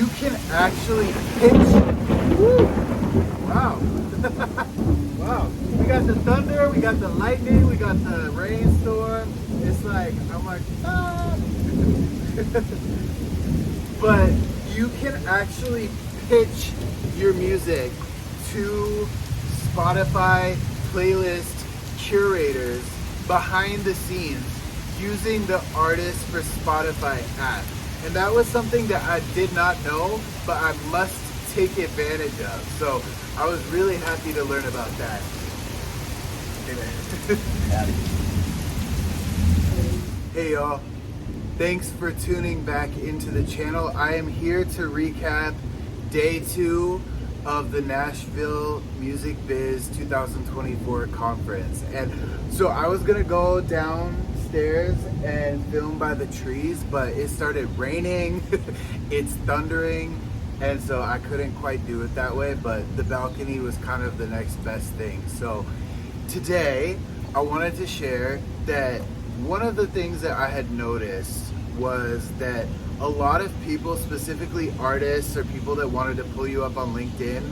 you can actually pitch. Woo! Wow. Wow. We got the thunder, we got the lightning, we got the rainstorm. It's like, I'm like, ah. But you can actually pitch your music to Spotify playlist curators behind the scenes using the Artist for Spotify app. And that was something that I did not know, but I must take advantage of. So I was really happy to learn about that. Hey y'all, thanks for tuning back into the channel. I am here to recap day 2 of the Nashville Music Biz 2024 conference. And so I was gonna go downstairs and film by the trees, but it started raining, it's thundering, and so I couldn't quite do it that way, but the balcony was kind of the next best thing. So today, I wanted to share that one of the things that I had noticed was that a lot of people, specifically artists or people that wanted to pull you up on LinkedIn,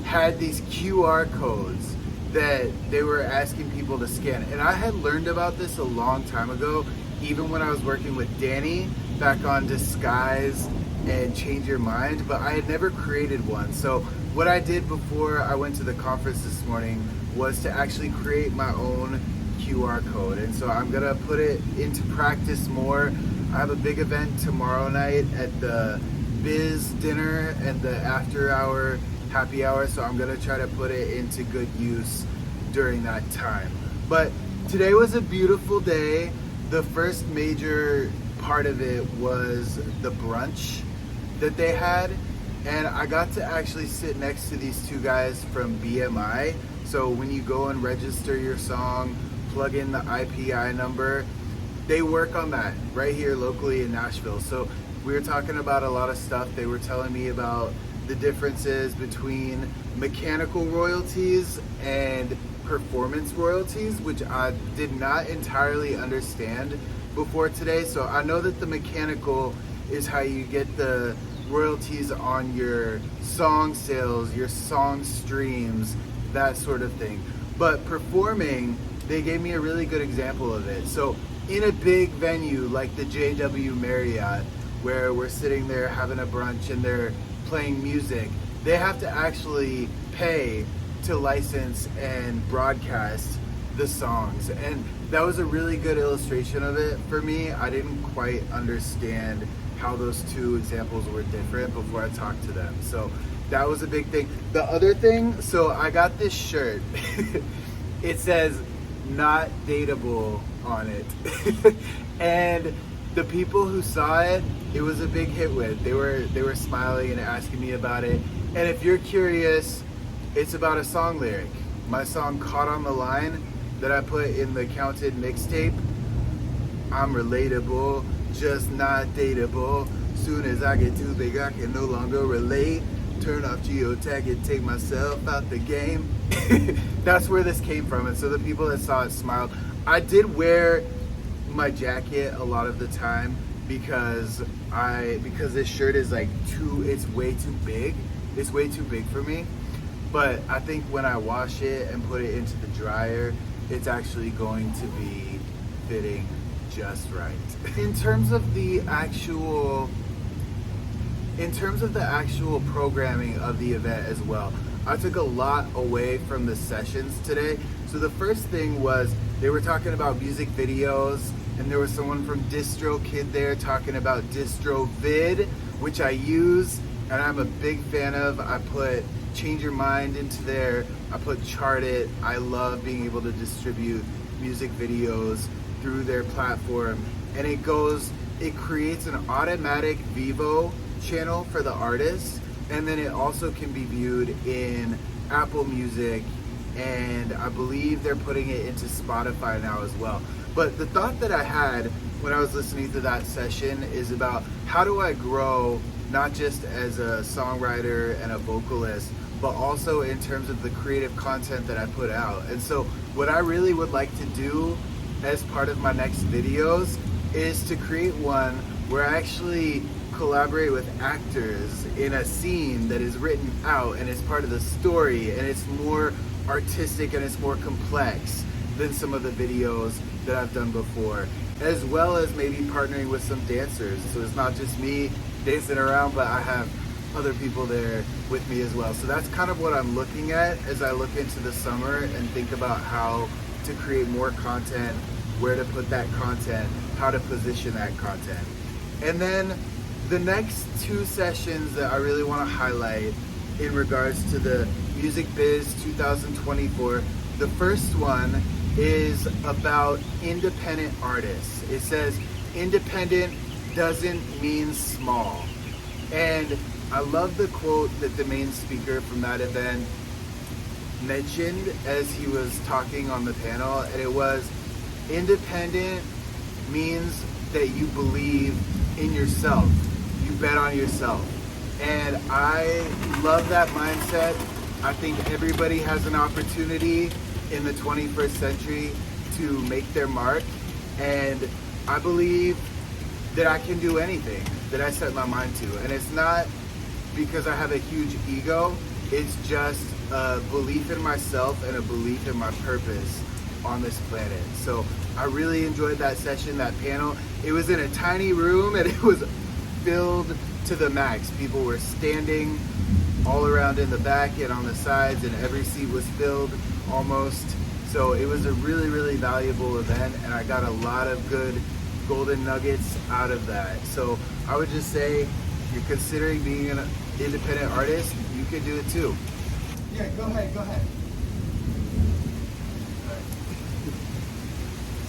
had these QR codes that they were asking people to scan. And I had learned about this a long time ago, even when I was working with Danny back on Disguise and Change Your Mind, but I had never created one. So what I did before I went to the conference this morning was to actually create my own QR code. And so I'm gonna put it into practice more. I have a big event tomorrow night at the Biz dinner and the after hour happy hour, so I'm gonna try to put it into good use during that time. But today was a beautiful day. The first major part of it was the brunch that they had, and I got to actually sit next to these two guys from BMI. So when you go and register your song, plug in the IPI number, they work on that right here locally in Nashville. So we were talking about a lot of stuff. They were telling me about the differences between mechanical royalties and performance royalties, which I did not entirely understand before today. So I know that the mechanical is how you get the royalties on your song sales, your song streams, that sort of thing. But performing, they gave me a really good example of it. So in a big venue like the JW Marriott, where we're sitting there having a brunch and they're playing music, they have to actually pay to license and broadcast the songs. And that was a really good illustration of it for me. I didn't quite understand how those two examples were different before I talked to them. So that was a big thing. The other thing, so I got this shirt. It says "not dateable" on it. And the people who saw it, it was a big hit with. They were smiling and asking me about it. And if you're curious, it's about a song lyric. My song "Caught on the Line" that I put in the Counted mixtape. I'm relatable, just not dateable. Soon as I get too big, I can no longer relate. Turn off geotag and take myself out the game. That's where this came from. And so the people that saw it smiled. I did wear my jacket a lot of the time because this shirt is like it's way too big. It's way too big for me. But I think when I wash it and put it into the dryer, it's actually going to be fitting just right. In terms of the actual programming of the event as well, I took a lot away from the sessions today. So the first thing was they were talking about music videos, and there was someone from DistroKid there talking about DistroVid, which I use and I'm a big fan of. I put Change Your Mind into there. I put Chart It. I love being able to distribute music videos through their platform, and it creates an automatic Vivo channel for the artist, and then it also can be viewed in Apple Music, and I believe they're putting it into Spotify now as well. But the thought that I had when I was listening to that session is about how do I grow not just as a songwriter and a vocalist, but also in terms of the creative content that I put out. And so what I really would like to do as part of my next videos is to create one where I actually collaborate with actors in a scene that is written out and is part of the story, and it's more artistic and it's more complex than some of the videos that I've done before, as well as maybe partnering with some dancers. So it's not just me dancing around, but I have other people there with me as well. So that's kind of what I'm looking at as I look into the summer and think about how to create more content, where to put that content, how to position that content. And then the next two sessions that I really want to highlight in regards to the Music Biz 2024, the first one is about independent artists. It says independent doesn't mean small. And I love the quote that the main speaker from that event mentioned as he was talking on the panel, and it was, independent means that you believe in yourself. You bet on yourself. And I love that mindset. I think everybody has an opportunity in the 21st century to make their mark, and I believe that I can do anything that I set my mind to. And it's not because I have a huge ego, it's just a belief in myself and a belief in my purpose on this planet. So I really enjoyed that session, that panel. It was in a tiny room and it was filled to the max. People were standing all around in the back and on the sides, and every seat was filled almost. So it was a really, really valuable event, and I got a lot of good golden nuggets out of that. So I would just say, if you're considering being an independent artist, you can do it too. Yeah, go ahead.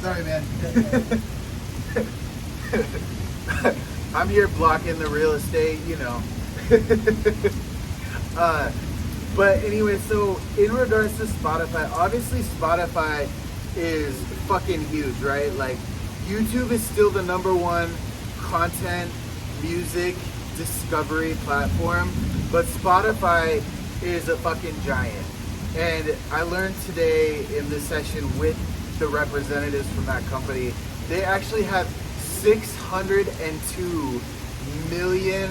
Sorry, man. I'm here blocking the real estate, you know. But anyway, so in regards to Spotify, obviously Spotify is fucking huge, right? Like, YouTube is still the #1 content, music, discovery platform, but Spotify is a fucking giant. And I learned today in this session with the representatives from that company, they actually have 602 million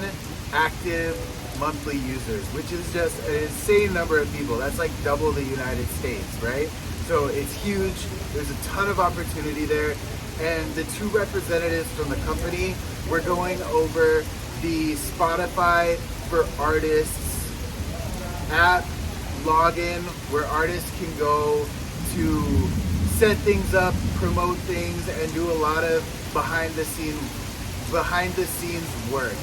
active monthly users, which is just an insane number of people. That's like double the United States, right? So it's huge. There's a ton of opportunity there. And the two representatives from the company were going over the Spotify for Artists app login, where artists can go to set things up, promote things, and do a lot of behind the scenes work.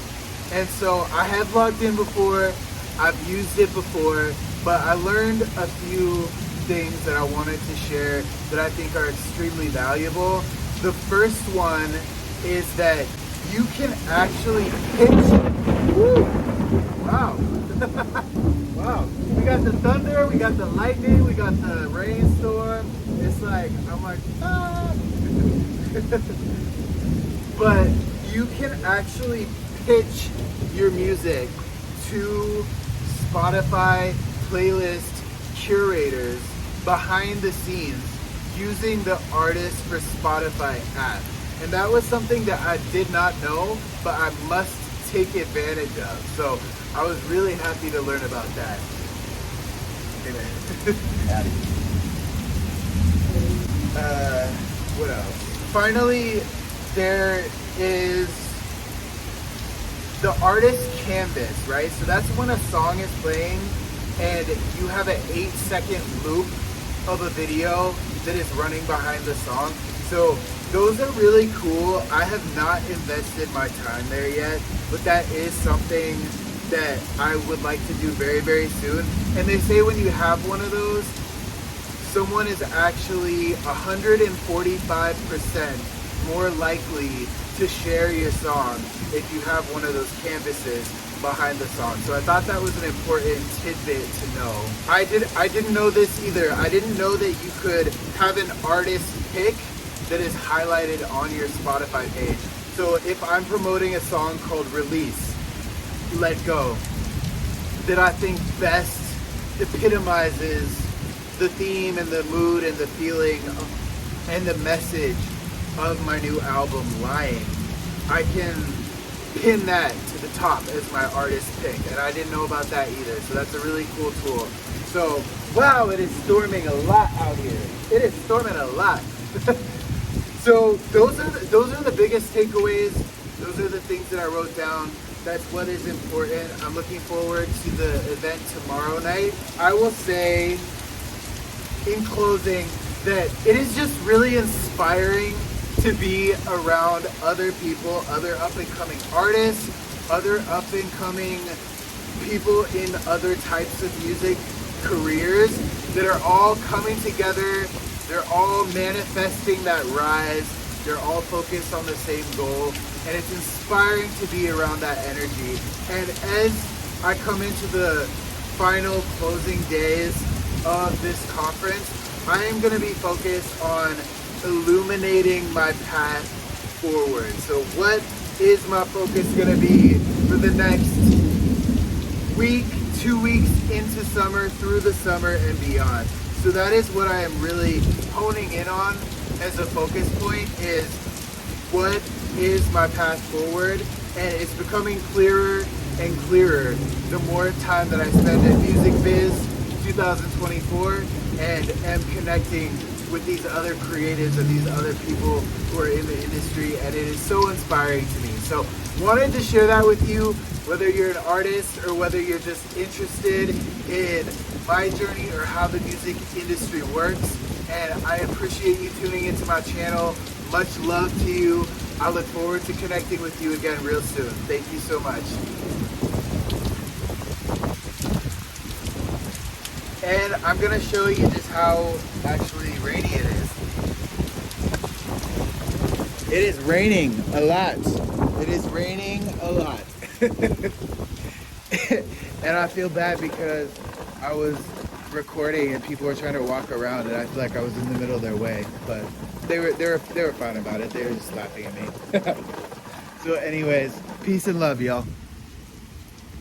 And so I have logged in before, I've used it before, but I learned a few things that I wanted to share that I think are extremely valuable. The first one is that you can actually pitch. Woo! Wow. Wow. We got the thunder, we got the lightning, we got the rainstorm. It's like, I'm like, ah. But you can actually pitch your music to Spotify playlist curators behind the scenes using the Artist for Spotify app. And that was something that I did not know, but I must take advantage of. So I was really happy to learn about that. What else? Finally, there is the artist canvas, right? So that's when a song is playing and you have an 8-second loop of a video that is running behind the song. So those are really cool. I have not invested my time there yet, but that is something that I would like to do very, very soon. And they say when you have one of those, someone is actually 145% more likely to share your song if you have one of those canvases behind the song. So I thought that was an important tidbit to know. I didn't know this either. I didn't know that you could have an artist pick that is highlighted on your Spotify page. So if I'm promoting a song called Release, Let Go, that I think best epitomizes the theme and the mood and the feeling and the message of my new album, Lying, I can pin that to the top as my artist pick, and I didn't know about that either. So that's a really cool tool. So wow, it is storming a lot out here. It is storming a lot. So those are the biggest takeaways. Those are the things that I wrote down. That's what is important. I'm looking forward to the event tomorrow night. I will say in closing that it is just really inspiring to be around other people, other up and coming artists, other up and coming people in other types of music careers that are all coming together. They're all manifesting that rise. They're all focused on the same goal. And it's inspiring to be around that energy. And as I come into the final closing days of this conference, I am going to be focused on illuminating my path forward. So what is my focus going to be for the next week, 2 weeks into summer, through the summer and beyond? So that is what I am really honing in on as a focus point, is what is my path forward. And it's becoming clearer and clearer the more time that I spend at Music Biz 2024 and am connecting with these other creatives and these other people who are in the industry, and it is so inspiring to me. So wanted to share that with you, whether you're an artist or whether you're just interested in my journey or how the music industry works. And I appreciate you tuning into my channel. Much love to you. I look forward to connecting with you again real soon. Thank you so much. And I'm gonna show you just how actually rainy it is. It is raining a lot. It is raining a lot. And I feel bad because I was recording and people were trying to walk around and I feel like I was in the middle of their way, but they were fine about it. They were just laughing at me. So anyways, peace and love, y'all.